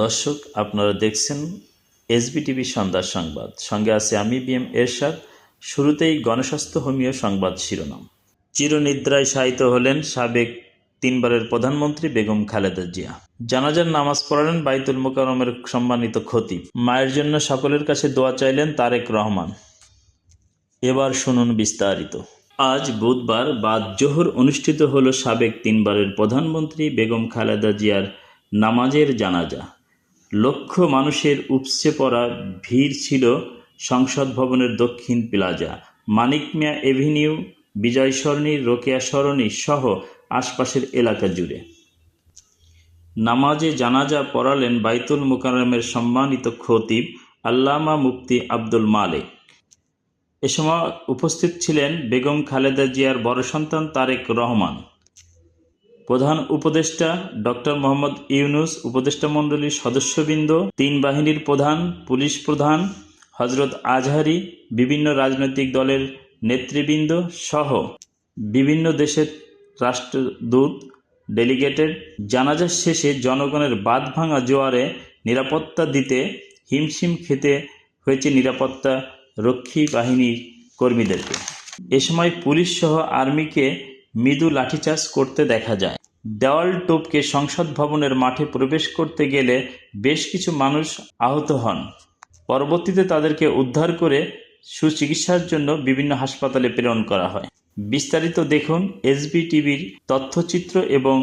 দর্শক, আপনারা দেখছেন এসবিটিভি সন্ধ্যার সংবাদ। সঙ্গে আছে আমি বিএম এরশাদ। শুরুতেই গণস্বাস্থ্য হোমিও সংবাদ শিরোনাম। চিরনিদ্রায় শায়িত হলেন সাবেক তিনবারের প্রধানমন্ত্রী বেগম খালেদা জিয়া। জানাজার নামাজ পড়ালেন বাইতুল মোকাররমের সম্মানিত খতিব। মায়ের জন্য সকলের কাছে দোয়া চাইলেন তারেক রহমান। এবার শুনুন বিস্তারিত। আজ বুধবার বাদ জোহর অনুষ্ঠিত হল সাবেক তিনবারের প্রধানমন্ত্রী বেগম খালেদা জিয়ার নামাজের জানাজা। লক্ষ মানুষের উপচে পড়া ভিড় ছিল সংসদ ভবনের দক্ষিণ প্লাজা, মানিক মিয়া এভিনিউ, বিজয় সরণি, রোকেয়া সরণি সহ আশপাশের এলাকা জুড়ে। নামাজে জানাজা পড়ালেন বাইতুল মোকাররমের সম্মানিত খতিব আল্লামা মুফতি আব্দুল মালেক। এ সময় উপস্থিত ছিলেন বেগম খালেদা জিয়ার বড় সন্তান তারেক রহমান, প্রধান উপদেষ্টা ডক্টর মোহাম্মদ ইউনুস, উপদেষ্টা মণ্ডলীর সদস্যবৃন্দ, তিন বাহিনীর প্রধান, পুলিশ প্রধান হজরত আজহারি, বিভিন্ন রাজনৈতিক দলের নেতৃবৃন্দ সহ বিভিন্ন দেশের রাষ্ট্রদূত, ডেলিগেটেড। জানাজা শেষে জনগণের বাঁধ ভাঙা জোয়ারে নিরাপত্তা দিতে হিমশিম খেতে হয়েছে নিরাপত্তা রক্ষী বাহিনীর কর্মীদেরকে। এ সময় পুলিশ সহ আর্মিকে মৃদু লাঠিচার্জ করতে দেখা যায়। দেওয়াল টপকে সংসদ ভবনের মাঠে প্রবেশ করতে গেলে বেশ কিছু মানুষ আহত হন। পরবর্তীতে তাদেরকে উদ্ধার করে সুচিকিৎসার জন্য বিভিন্ন হাসপাতালে প্রেরণ করা হয়। বিস্তারিত দেখুন এসবিটিভির তথ্যচিত্র এবং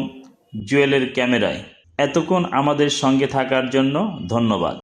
জুয়েলের ক্যামেরায়। এতক্ষণ আমাদের সঙ্গে থাকার জন্য ধন্যবাদ।